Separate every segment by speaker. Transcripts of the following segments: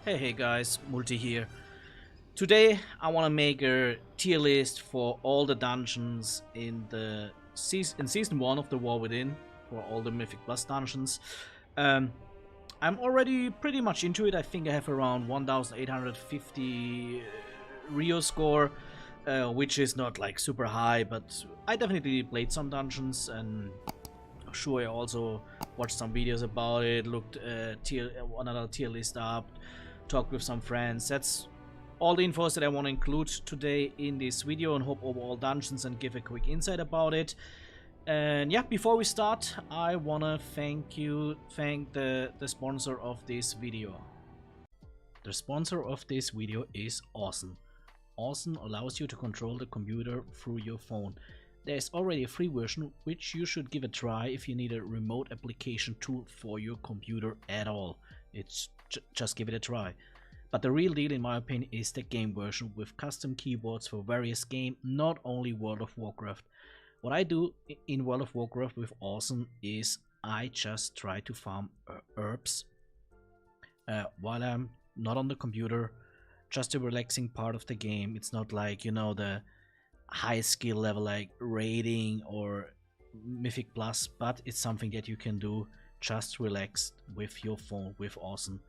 Speaker 1: Hey guys, Multi here. Today I want to make a tier list for all the dungeons in season 1 of the War Within, for all the Mythic Plus dungeons. I'm already pretty much into it. I think I have around 1850 Rio score, which is not like super high, but I definitely played some dungeons, and sure I also watched some videos about it, looked another tier list up, talked with some friends. That's all the infos that I want to include today in this video and hop over all dungeons and give a quick insight about it. And yeah, before we start, I want to thank the sponsor of this video. The sponsor of this video is Awesome. Awesome allows you to control the computer through your phone. There's already a free version, which you should give a try if you need a remote application tool for your computer at all. It's just give it a try. But the real deal, in my opinion, is the game version with custom keyboards for various games, not only World of Warcraft. What I do in World of Warcraft with Awesome is I just try to farm herbs while I'm not on the computer. Just a relaxing part of the game. It's not like, you know, the high skill level like raiding or Mythic Plus, but it's something that you can do just relaxed with your phone with Awesome.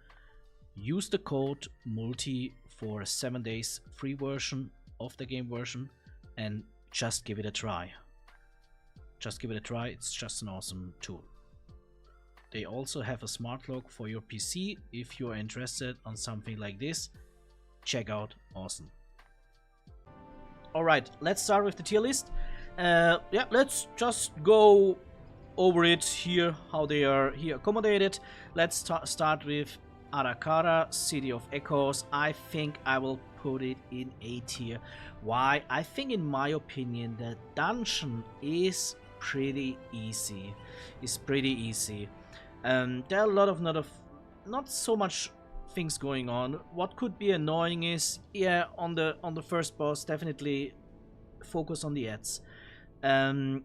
Speaker 1: Use the code MULTI for a 7 days free version of the game version and just give it a try. Just give it a try, it's just an awesome tool. They also have a smart lock for your PC. If you're interested on something like this, check out Awesome. Alright, let's start with the tier list. Yeah, let's just go over it here, how they are here accommodated. Let's start with Ara'kara, City of Echoes. I think I will put it in A tier. Why? I think, in my opinion, the dungeon is pretty easy. There are a lot of not so much things going on. What could be annoying is, yeah, on the first boss, definitely focus on the ads. On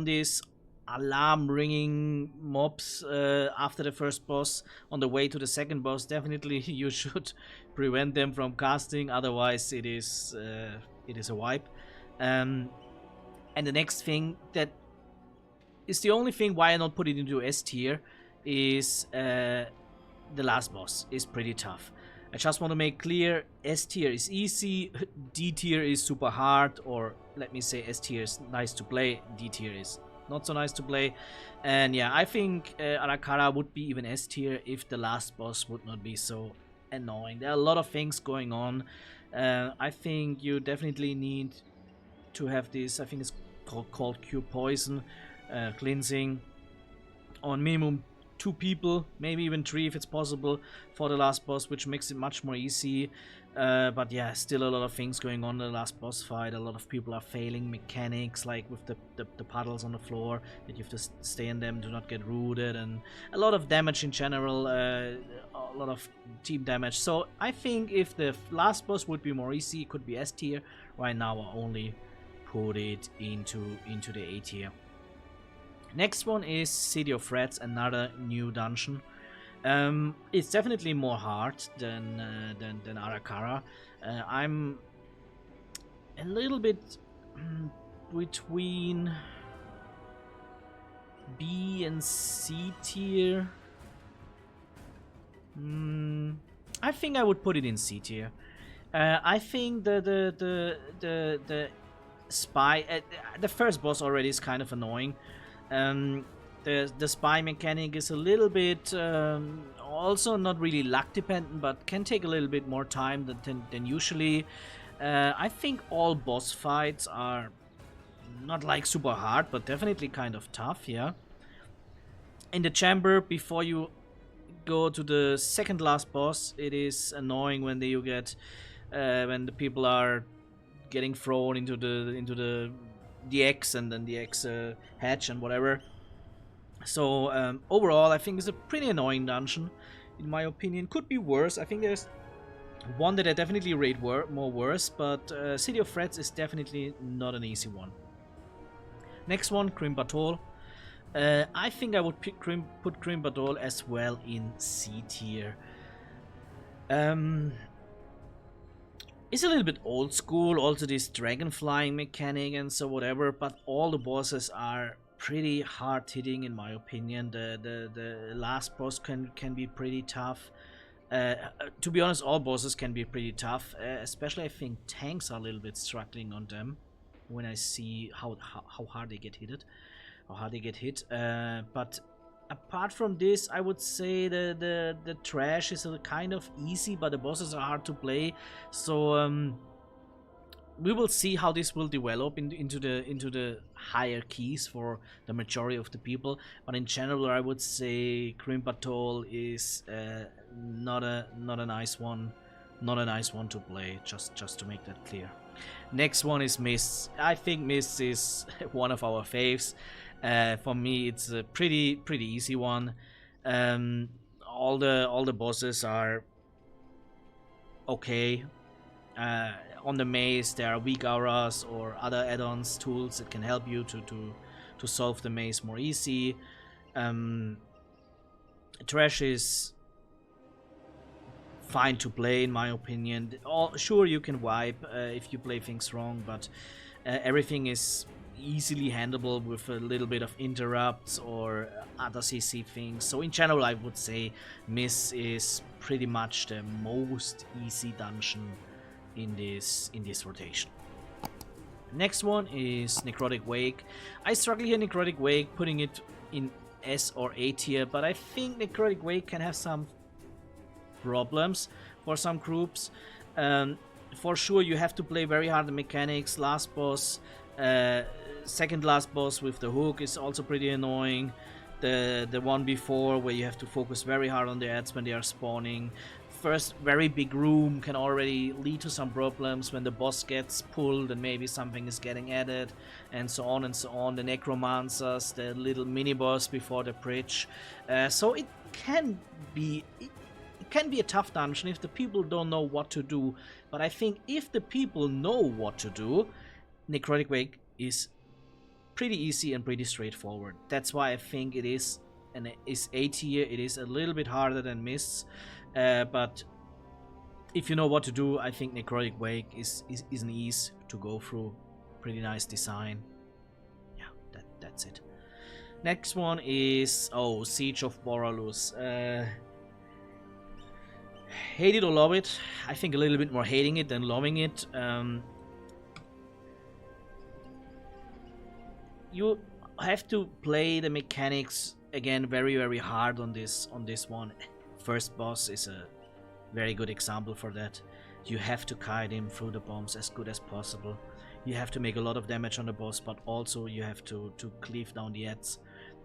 Speaker 1: this alarm ringing mobs after the first boss, on the way to the second boss, definitely you should prevent them from casting, otherwise it is a wipe. And the next thing that is the only thing why I not put it into S tier is the last boss is pretty tough. I just want to make clear, S tier is easy, D tier is super hard, or let me say S tier is nice to play, D tier is not so nice to play. And yeah, I think ara'kara would be even S tier if the last boss would not be so annoying. There are a lot of things going on. I think you definitely need to have this, I think it's called Cure Poison, cleansing on minimum 2 people, maybe even 3 if it's possible, for the last boss, which makes it much more easy. But yeah, still a lot of things going on in the last boss fight. A lot of people are failing mechanics, like with the puddles on the floor, that you have to stay in them to not get rooted, and a lot of damage in general, a lot of team damage. So I think if the last boss would be more easy, it could be S tier. Right now I only put it into the A tier. Next one is City of Threats, another new dungeon. It's definitely more hard than ara'kara. I'm a little bit between B and C tier. I think I would put it in C tier. I think the spy, the first boss already is kind of annoying. The spy mechanic is a little bit also not really luck dependent, but can take a little bit more time than usually. I think all boss fights are not like super hard, but definitely kind of tough, yeah. In the chamber, before you go to the second last boss, it is annoying when you get when the people are getting thrown into the X and then the X hatch and whatever. So overall, I think it's a pretty annoying dungeon, in my opinion. Could be worse. I think there's one that I definitely rate more worse, but City of Threats is definitely not an easy one. Next one, Grim Batol. I think I would put Grim Batol as well in C tier. Um, it's a little bit old school, also this dragon flying mechanic and so whatever, but all the bosses are pretty hard hitting in my opinion. The last boss can be pretty tough. To be honest, all bosses can be pretty tough, especially I think tanks are a little bit struggling on them when I see how hard they get hit, but apart from this, I would say the trash is a kind of easy, but the bosses are hard to play. So we will see how this will develop into the higher keys for the majority of the people. But in general, I would say Grim Patrol is not a nice one, to play. Just to make that clear. Next one is Mists. I think Mists is one of our faves. For me, it's a pretty easy one. All the bosses are okay. On the maze, there are weak auras or other add-ons tools that can help you to solve the maze more easy. Trash is fine to play in my opinion. Sure, you can wipe if you play things wrong, but everything is easily handleable with a little bit of interrupts or other CC things. So in general, I would say Miss is pretty much the most easy dungeon in this rotation. Next one is Necrotic Wake. I struggle here Necrotic Wake, putting it in S or A tier, but I think Necrotic Wake can have some problems for some groups. For sure, you have to play very hard the mechanics. Last boss, second last boss with the hook is also pretty annoying. The one before, where you have to focus very hard on the ads when they are spawning. First very big room can already lead to some problems when the boss gets pulled and maybe something is getting added, and so on and so on. The necromancers, the little mini boss before the bridge. So it can be a tough dungeon if the people don't know what to do. But I think if the people know what to do, Necrotic Wake is pretty easy and pretty straightforward. That's why I think it is A tier. It is a little bit harder than Mists, but if you know what to do, I think Necrotic Wake is an ease to go through. Pretty nice design. Yeah, that's it. Next one is Siege of Boralus. Hate it or love it. I think a little bit more hating it than loving it. You have to play the mechanics again very hard on this one. First boss is a very good example for that. You have to kite him through the bombs as good as possible. You have to make a lot of damage on the boss, but also you have to cleave down the ads.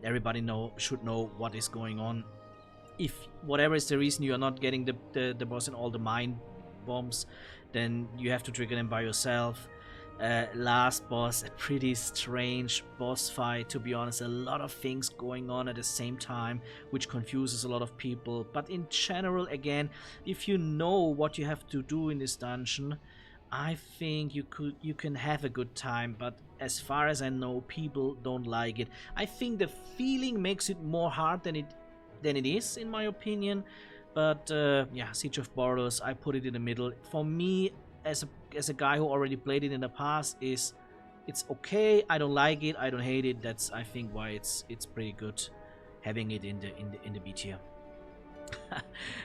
Speaker 1: Everybody should know what is going on. If whatever is the reason you are not getting the boss in all the mine bombs, then you have to trigger them by yourself. Last boss, a pretty strange boss fight, to be honest. A lot of things going on at the same time, which confuses a lot of people. But in general, again, if you know what you have to do in this dungeon, I think you can have a good time. But as far as I know, people don't like it. I think the feeling makes it more hard than it is, in my opinion. But yeah, Siege of Boralus, I put it in the middle. For me, as a guy who already played it in the past, it's okay. I don't like it, I don't hate it. That's, I think, why it's pretty good having it in the B tier.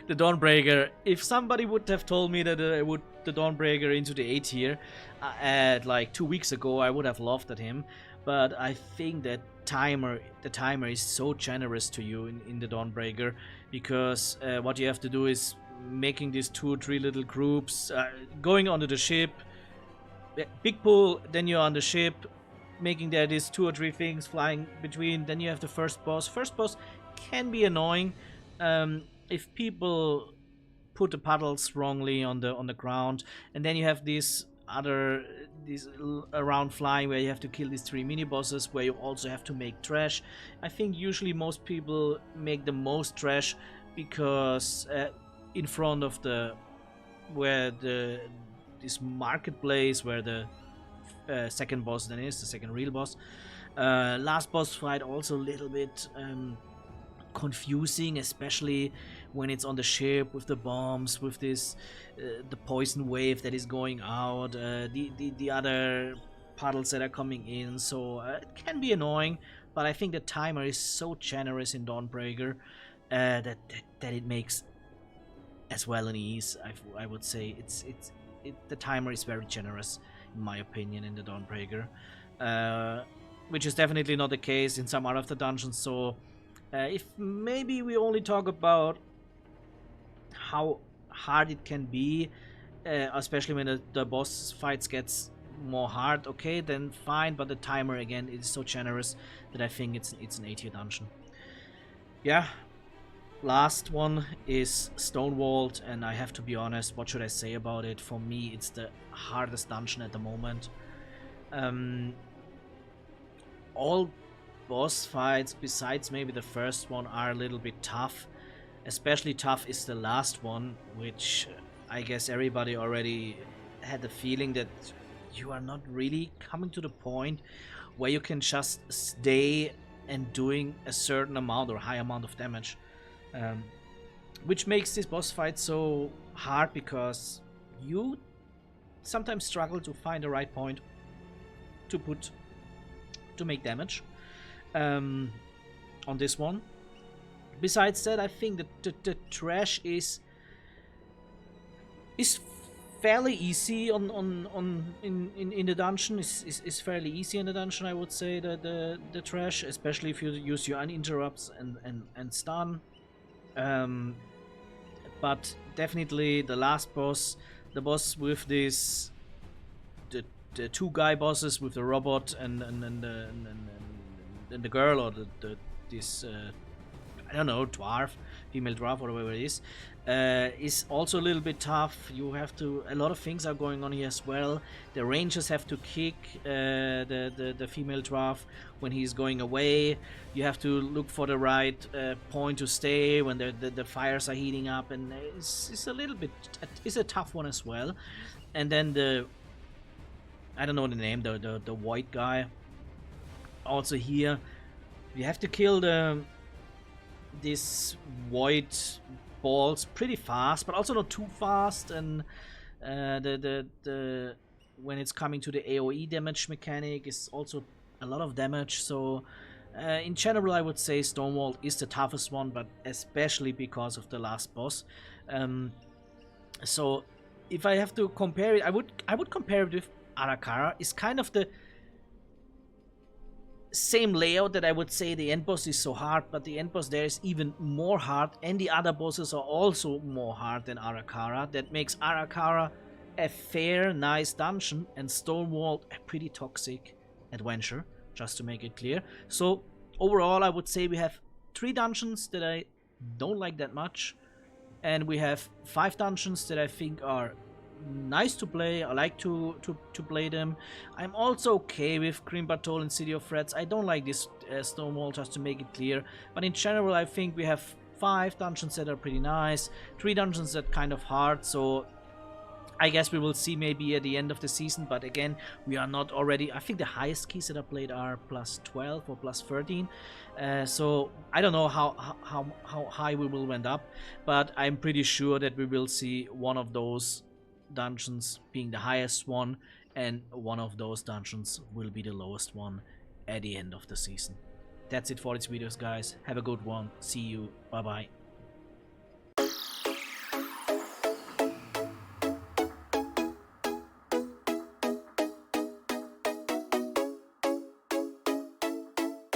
Speaker 1: The Dawnbreaker. If somebody would have told me that I would the Dawnbreaker into the A tier at like 2 weeks ago, I would have laughed at him. But I think that the timer is so generous to you in the Dawnbreaker, because what you have to do is making these 2 or 3 little groups, going onto the ship, big pull, then you're on the ship, making there these 2 or 3 things flying between, then you have the first boss. First boss can be annoying if people put the puddles wrongly on the ground, and then you have these around flying where you have to kill these 3 mini bosses, where you also have to make trash. I think usually most people make the most trash because in front of this marketplace where the second boss then is, the second real boss. Last boss fight also a little bit confusing, especially when it's on the ship with the bombs, with this the poison wave that is going out, the other puddles that are coming in. So it can be annoying, but I think the timer is so generous in Dawnbreaker that it makes as well an ease. I would say the timer is very generous in my opinion in the Dawnbreaker, which is definitely not the case in some other of the dungeons. So if maybe we only talk about how hard it can be, especially when the boss fights gets more hard, okay, then fine. But the timer again is so generous that I think it's an A tier dungeon. Yeah. Last one is Stonewalled, and I have to be honest, what should I say about it? For me, it's the hardest dungeon at the moment. All boss fights, besides maybe the first one, are a little bit tough. Especially tough is the last one, which I guess everybody already had the feeling that you are not really coming to the point where you can just stay and doing a certain amount or high amount of damage. Which makes this boss fight so hard, because you sometimes struggle to find the right point to make damage on this one. Besides that, I think that the trash is fairly easy in the dungeon. Is fairly easy in the dungeon, I would say. The trash, especially if you use your uninterrupts and stun. But definitely the last boss, the boss with this the two guy bosses with the robot and the girl, or this I don't know, female dwarf, whatever it is also a little bit tough. You have to, a lot of things are going on here as well. The rangers have to kick the female dwarf when he's going away. You have to look for the right point to stay when the fires are heating up, and it's a little bit, it's a tough one as well. And then I don't know the name, the white guy. Also here, you have to kill this white balls pretty fast, but also not too fast. And when it's coming to the AoE damage mechanic, is also a lot of damage. So in general, I would say Stonewall is the toughest one, but especially because of the last boss. So if I have to compare it, I would compare it with ara'kara. Is kind of the same layout, that I would say the end boss is so hard, but the end boss there is even more hard, and the other bosses are also more hard than ara'kara. That makes ara'kara a fair, nice dungeon, and Stonewall a pretty toxic adventure, just to make it clear. So overall, I would say we have 3 dungeons that I don't like that much, and we have 5 dungeons that I think are nice to play. I like to play them. I'm also okay with Grim Batol and City of Threats. I don't like this Stonewall, just to make it clear. But in general, I think we have 5 dungeons that are pretty nice, 3 dungeons that are kind of hard. So I guess we will see maybe at the end of the season. But again, we are not already. I think the highest keys that I played are +12 or +13. So I don't know how high we will end up, but I'm pretty sure that we will see one of those dungeons being the highest one, and one of those dungeons will be the lowest one at the end of the season. That's it for this videos, guys. Have a good one. See you. Bye bye.